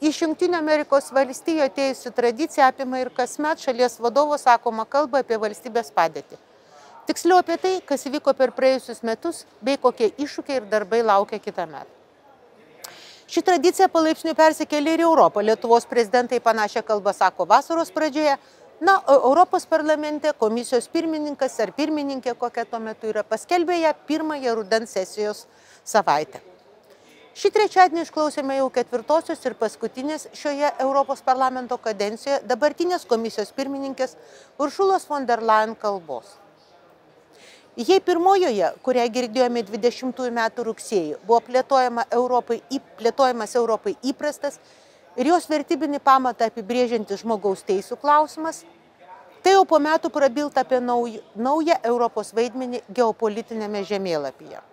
Iš Jungtinių Amerikos valstijų atėjusi tradicija apima ir kasmet šalies vadovo sakoma kalba apie valstybės padėtį. Tiksliau apie tai, kas įvyko per praėjusius metus, bei kokie iššūkiai ir darbai laukia kitąmet. Ši tradicija palaipsniui persikėlė ir į Europą. Lietuvos prezidentai panašią kalbą sako vasaros pradžioje. Na, Europos parlamente komisijos pirmininkas ar pirmininkė, kokia tuo metu yra, paskelbė ją pirmąją rudens sesijos savaitę. Šį trečiadienį išklausėme jau ketvirtosios ir paskutinės šioje Europos parlamento kadencijoje dabartinės komisijos pirmininkės Uršulos von der Leyen kalbos. Jei pirmojoje, kurią girdėjome 20 metų rugsėjį, buvo plėtojamas Europai įprastas ir jos vertybinį pamatą apibrėžiantis žmogaus teisų klausimas, tai jau po metų prabilta apie naują Europos vaidmenį geopolitinėme žemėlapyje.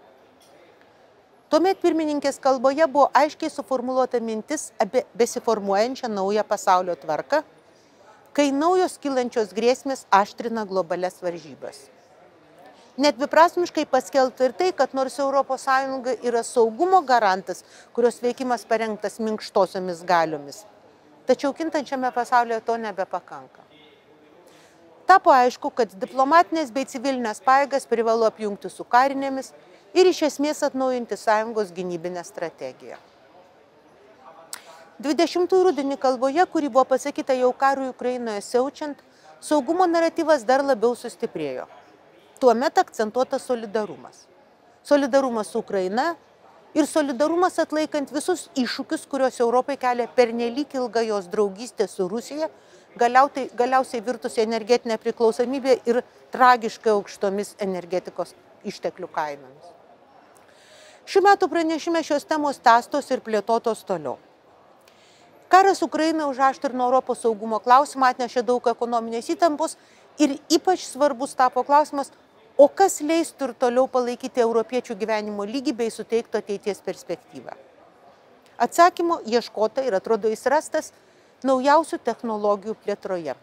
Tuomet pirmininkės kalboje buvo aiškiai suformuluota mintis apie besiformuojančią naują pasaulio tvarką, kai naujos kylančios grėsmės aštrina globalias varžybas. Nedviprasmiškai paskelbta ir tai, kad nors ES yra saugumo garantas, kurios veikimas parengtas minkštosiomis galiomis, tačiau kintančiame pasaulyje to nebepakanka. Tapo aišku, kad diplomatinės bei civilinės pajėgas privalo apjungti su karinėmis ir iš esmės atnaujinti sąjungos gynybinę strategiją. 20 rudenį kalboje, kuri buvo pasakyta jau karui Ukrainoje siaučiant, saugumo naratyvas dar labiau sustiprėjo. Tuomet akcentuotas solidarumas. Solidarumas su Ukraina ir solidarumas atlaikant visus iššūkius, kuriuos Europai kelia pernelyg ilga jos draugystė su Rusija, galiausiai virtusi energetinė priklausomybė ir tragiškai aukštomis energetikos išteklių kainomis. Šių metų pranešime šios temos tęstos ir plėtotos toliau. Karas Ukrainoje užaštrino Europos saugumo klausimą, atnešė daug ekonominės įtampos ir ypač svarbus tapo klausimas, o kas leistų ir toliau palaikyti europiečių gyvenimo lygį bei suteiktų ateities perspektyvą. Atsakymo ieškota ir atrodo jis rastas naujausių technologijų plėtroje.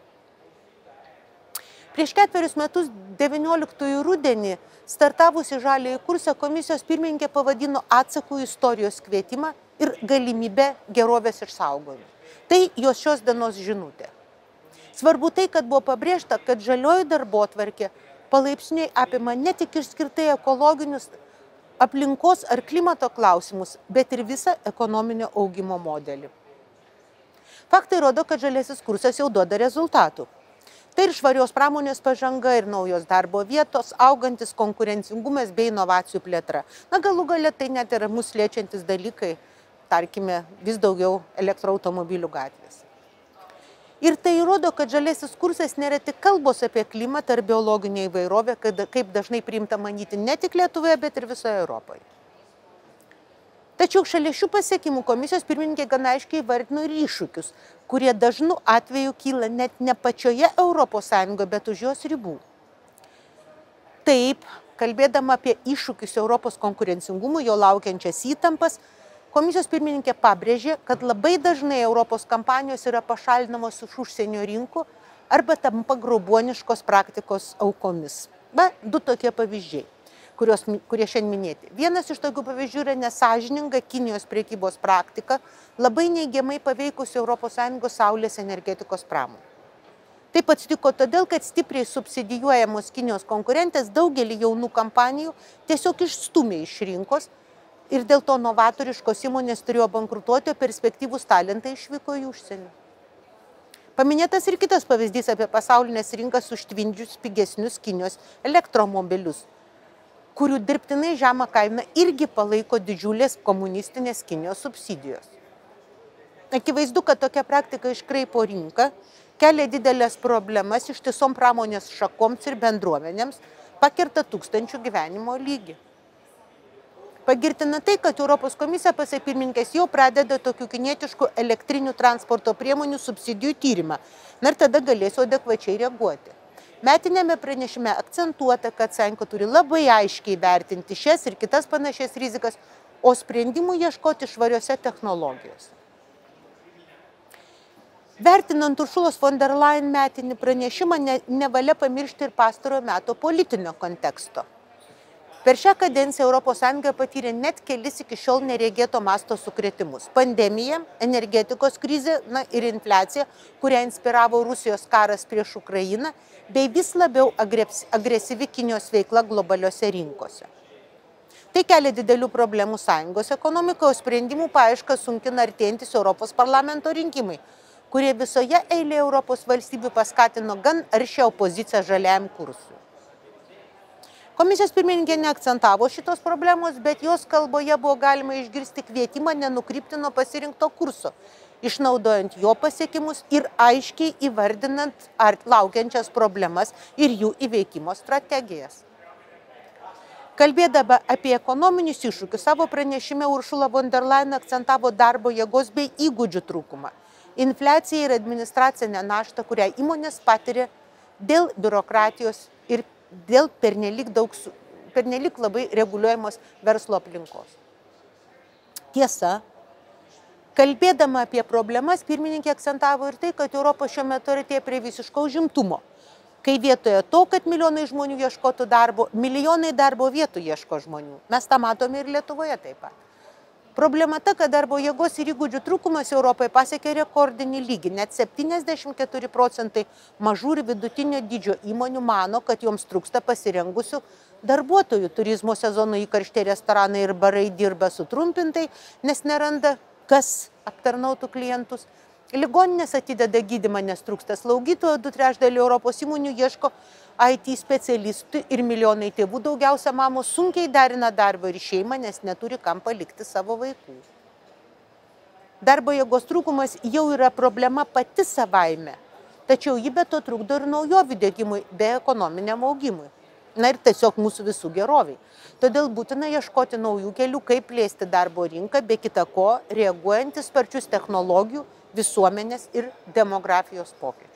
Prieš 4 metus, 19 rudenį, startavusi žaliąjį kursą, komisijos pirmininkė pavadino atsaku į istorijos kvietimą ir galimybę gerovės išsaugojimui. Tai jos šios dienos žinutė. Svarbu tai, kad buvo pabrėžta, kad žalioji darbotvarkė palaipsniui apima ne tik išskirtai ekologinius aplinkos ar klimato klausimus, bet ir visą ekonominio augimo modelį. Faktai rodo, kad žaliasis kursas jau duoda rezultatų. Tai ir švarios pramonės pažanga, ir naujos darbo vietos, augantis konkurencingumas bei inovacijų plėtra. Na, galų gale tai net yra mus liečiantis dalykai, tarkime, vis daugiau elektroautomobilių gatvės. Ir tai rodo, kad žaliasis kursas nėra tik kalbos apie klimatą ar biologinę įvairovę, kaip dažnai priimta manyti ne tik Lietuvoje, bet ir visoje Europoje. Tačiau šalia šių pasiekimų komisijos pirmininkė gana aiškiai įvardino ir iššūkius, kurie dažnu atveju kyla net ne pačioje ES, bet už jos ribų. Taip, kalbėdama apie iššūkius Europos konkurencingumui, jo laukiančias įtampas, komisijos pirmininkė pabrėžė, kad labai dažnai Europos kompanijos yra pašalinamos iš užsienio rinkų arba tampa grobuoniškos praktikos aukomis. Du tokie pavyzdžiai, kurie šiandien minėti. Vienas iš tokių pavyzdžių yra nesąžininga Kinijos prekybos praktika, labai neigiamai paveikusi ES saulės energetikos pramonę. Taip atsitiko todėl, kad stipriai subsidijuojamos Kinijos konkurentės daugelį jaunų kompanijų tiesiog išstūmė iš rinkos ir dėl to novatoriškos įmonės turėjo bankrutuoti, o perspektyvūs talentai išvyko į užsienį. Paminėtas ir kitas pavyzdys apie pasaulinės rinkas užtvindžius pigesnius Kinijos elektromobilius, kurių dirbtinai žemą kainą irgi palaiko didžiulės komunistinės Kinijos subsidijos. Akivaizdu, kad tokia praktika iškraipo rinką, kelia didelės problemas ištisom pramonės šakoms ir bendruomenėms, pakirta tūkstančių gyvenimo lygį. Pagirtina tai, kad Europos komisija, pasak pirmininkės, jau pradeda tokių kinietiškų elektrinių transporto priemonių subsidijų tyrimą, ir tada galėsiu adekvačiai reaguoti. Metinėme pranešime akcentuota, kad sąjunga turi labai aiškiai vertinti šias ir kitas panašias rizikas, o sprendimų ieškoti švariose technologijose. Vertinant Uršulos von der Leyen metinį pranešimą, nevalia pamiršti ir pastarojo meto politinio konteksto. Per šią kadenciją ES patyrė net kelis iki šiol neregėto masto sukrėtimus. Pandemija, energetikos krizė ir infliacija, kurią inspiravo Rusijos karas prieš Ukrainą, bei vis labiau agresyvi Kinijos veikla globaliuose rinkose. Tai kelia didelių problemų sąjungos ekonomikoje, sprendimų paiešką sunkina artėjantis Europos parlamento rinkimai, kurie visoje eilėje Europos valstybių paskatino gan aršią opoziciją žaliajam kursui. Komisijos pirmininkė neakcentavo šitos problemos, bet jos kalboje buvo galima išgirsti kvietimą nenukrypti nuo pasirinkto kurso, išnaudojant jo pasiekimus ir aiškiai įvardinant laukiančias problemas ir jų įveikimo strategijas. Kalbėdama apie ekonominius iššūkius, savo pranešime Ursula von der Leyen akcentavo darbo jėgos bei įgūdžių trūkumą, infliaciją ir administracinę naštą, kurią įmonės patiria dėl biurokratijos ir dėl pernelyg labai reguliuojamos verslo aplinkos. Tiesa, kalbėdama apie problemas, pirmininkė akcentavo ir tai, kad Europa šiuo metu artėja prie visiško užimtumo, kai vietoje to, kad milijonai žmonių ieškotų darbo, milijonai darbo vietų ieško žmonių. Mes tą matome ir Lietuvoje taip pat. Problema ta, kad darbo jėgos ir įgūdžių trūkumas Europoje pasiekė rekordinį lygį. Net 74% mažų ir vidutinio dydžio įmonių mano, kad joms trūksta pasirengusių darbuotojų. Turizmo sezono įkarščiai restoranai ir barai dirba sutrumpintai, nes neranda, kas aptarnautų klientus. Ligoninės atideda gydymą, nes trūksta slaugytojų, 2/3 Europos įmonių ieško IT specialistų ir milijonai tėvų, daugiausia mamos, sunkiai derina darbą ir šeimą, nes neturi kam palikti savo vaikų. Darbo jėgos trūkumas jau yra problema pati savaime, tačiau ji be to trukdo ir naujovių diegimui bei ekonominiam augimui. Ir tiesiog mūsų visų geroviai. Todėl būtina ieškoti naujų kelių, kaip plėsti darbo rinką, be kita ko, reaguojant į sparčius technologijų, visuomenės ir demografijos pokyčius.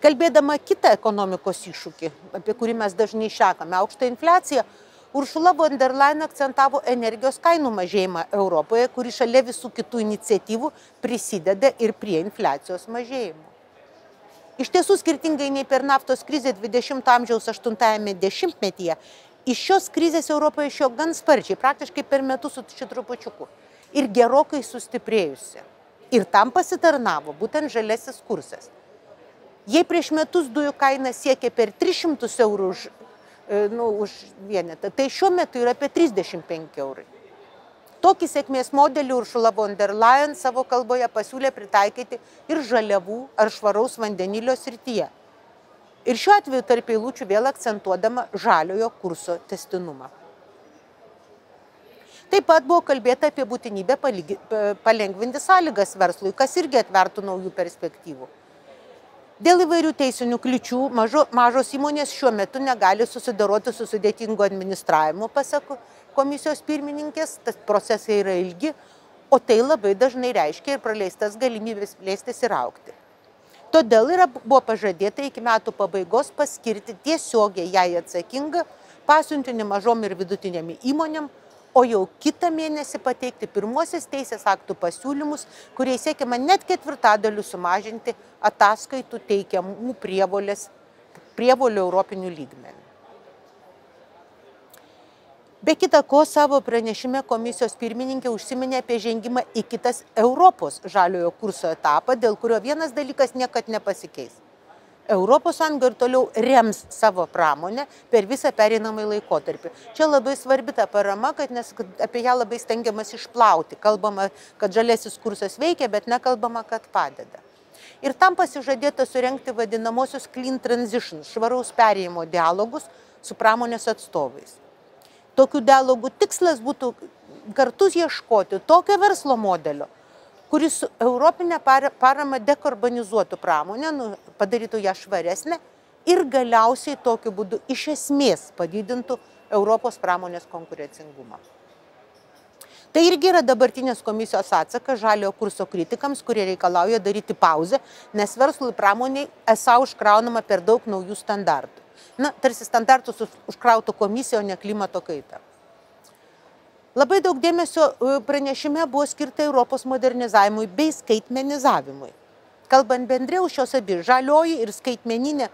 Kalbėdama kitą ekonomikos iššūkį, apie kurį mes dažnai šnekame, aukštą infliaciją, Ursula von der Leyen akcentavo energijos kainų mažėjimą Europoje, kuri šalia visų kitų iniciatyvų prisideda ir prie infliacijos mažėjimo. Iš tiesų, skirtingai nei per naftos krizę 20 amžiaus 8-ame dešimtmetyje, iš šios krizės Europoje išėjo gan sparčiai, praktiškai per metus su trupučiuku. Ir gerokai sustiprėjusi. Ir tam pasitarnavo būtent žaliasis kursas. Jei prieš metus dujų kaina siekė per 300 eurų už vienetą, tai šiuo metu yra apie 35 eurai. Tokį sėkmės modelį Ursula von der Leyen savo kalboje pasiūlė pritaikyti ir žaliavų ar švaraus vandenilio srityje. Ir šiuo atveju tarp eilučių vėl akcentuodama žaliojo kurso tęstinumą. Taip pat buvo kalbėta apie būtinybę palengvinti sąlygas verslui, kas irgi atvertų naujų perspektyvų. Dėl įvairių teisinių kliūčių mažos įmonės šiuo metu negali susidoroti su sudėtingu administravimu, pasak komisijos pirmininkės, tas procesai yra ilgi, o tai labai dažnai reiškia ir praleistas galimybės plėstis ir augti. Todėl buvo pažadėta iki metų pabaigos paskirti tiesiogiai jai atsakingą pasiuntinį mažom ir vidutinėm įmonėm, o jau kitą mėnesį pateikti pirmuosius teisės aktų pasiūlymus, kuriais siekiama net 1/4 sumažinti ataskaitų teikiamų prievolių europinių lygmenių. Be kita ko, savo pranešime komisijos pirmininkė užsiminė apie žengimą į kitas Europos žaliojo kurso etapą, dėl kurio vienas dalykas niekad nepasikeis. ES ir toliau rems savo pramonę per visą pereinamąjį laikotarpį. Čia labai svarbi ta parama, nes apie ją labai stengiamas išplauti. Kalbama, kad žaliasis kursas veikia, bet nekalbama, kad padeda. Ir tam pasižadėta surengti vadinamosius clean transition, švaraus perėjimo dialogus su pramonės atstovais. Tokių dialogų tikslas būtų kartu ieškoti tokio verslo modelio, kuris su europinė parama dekarbonizuotų pramonę, padarytų ją švaresnę ir galiausiai tokiu būdu iš esmės padidintų Europos pramonės konkurencingumą. Tai irgi yra dabartinės komisijos atsakas žaliojo kurso kritikams, kurie reikalauja daryti pauzę, nes verslui pramoniai esą užkraunama per daug naujų standartų. Tarsi standartus užkrautų komisija, o ne klimato kaita. Labai daug dėmesio pranešime buvo skirta Europos modernizavimui bei skaitmenizavimui. Kalbant bendriau, šios abi žalioji ir skaitmeninė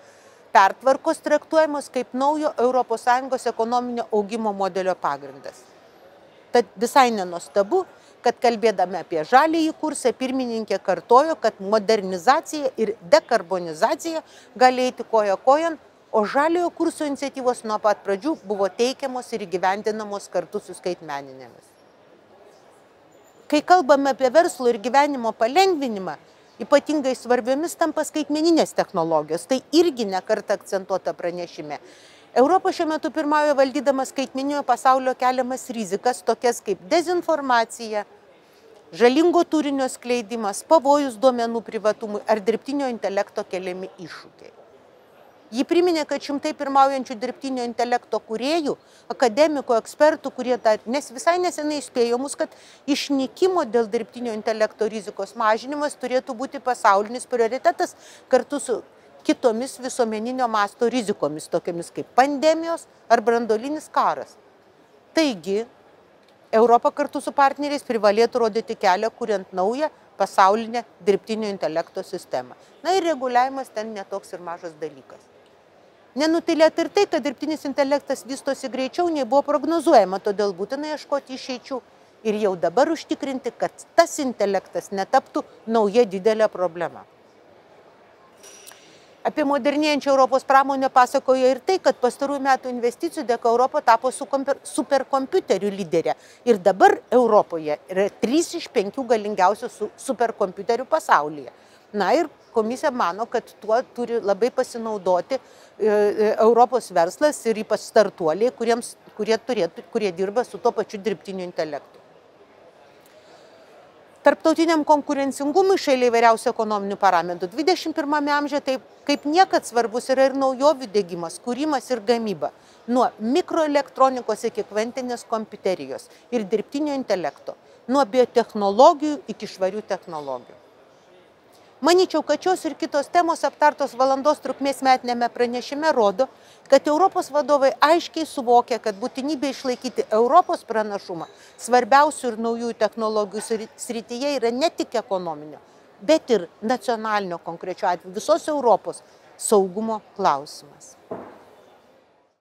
pertvarkos traktuojamos kaip naujo ES ekonominio augimo modelio pagrindas. Tad visai nenuostabu, kad kalbėdami apie žaliąjį kursą pirmininkė kartojo, kad modernizacija ir dekarbonizacija gali eiti koja kojon, o žaliojo kurso iniciatyvos nuo pat pradžių buvo teikiamos ir įgyvendinamos kartu su skaitmeninėmis. Kai kalbame apie verslo ir gyvenimo palengvinimą, ypatingai svarbiomis tampa skaitmeninės technologijos, tai irgi nekartą akcentuota pranešime. Europa šiuo metu pirmauja valdydama skaitmeninio pasaulio keliamas rizikas, tokias kaip dezinformacija, žalingo turinio skleidimas, pavojus duomenų privatumui ar dirbtinio intelekto keliami iššūkiai. Ji priminė, kad šimtai pirmaujančių dirbtinio intelekto kūrėjų, akademikų, ekspertų, kurie visai nesenai įspėjo mus, kad išnykimo dėl dirbtinio intelekto rizikos mažinimas turėtų būti pasaulinis prioritetas kartu su kitomis visuomeninio masto rizikomis, tokiamis kaip pandemijos ar branduolinis karas. Taigi, Europa kartu su partneriais privalėtų rodyti kelią, kuriant naują pasaulinę dirbtinio intelekto sistemą. Na ir reguliavimas ten netoks ir mažas dalykas. Nenutylėti ir tai, kad dirbtinis intelektas vystosi greičiau, nei buvo prognozuojama, todėl būtina ieškoti išeičių ir jau dabar užtikrinti, kad tas intelektas netaptų nauja didelė problema. Apie modernėjančią Europos pramonę pasakojo ir tai, kad pastarųjų metų investicijų dėka Europa tapo superkompiuterių lyderė. Ir dabar Europoje yra 3 iš 5 galingiausių superkompiuterių pasaulyje. Na ir komisija mano, kad tuo turi labai pasinaudoti Europos verslas ir ypač startuoliai, kurie dirba su tuo pačiu dirbtiniu intelektu. Tarptautiniam konkurencingumui šalia įvairiausių ekonominių parametrų 21 amžiuje taip kaip niekad svarbus yra ir naujovių diegimas, kūrimas ir gamyba. Nuo mikroelektronikos iki kvantinės kompiuterijos ir dirbtinio intelekto, nuo biotechnologijų iki švarių technologijų. Manyčiau, kad šios ir kitos temos aptartos valandos trukmės metinėme pranešime rodo, kad Europos vadovai aiškiai suvokia, kad būtinybė išlaikyti Europos pranašumą svarbiausių ir naujųjų technologijų srityje yra ne tik ekonominio, bet ir nacionalinio konkrečiu atveju visos Europos saugumo klausimas.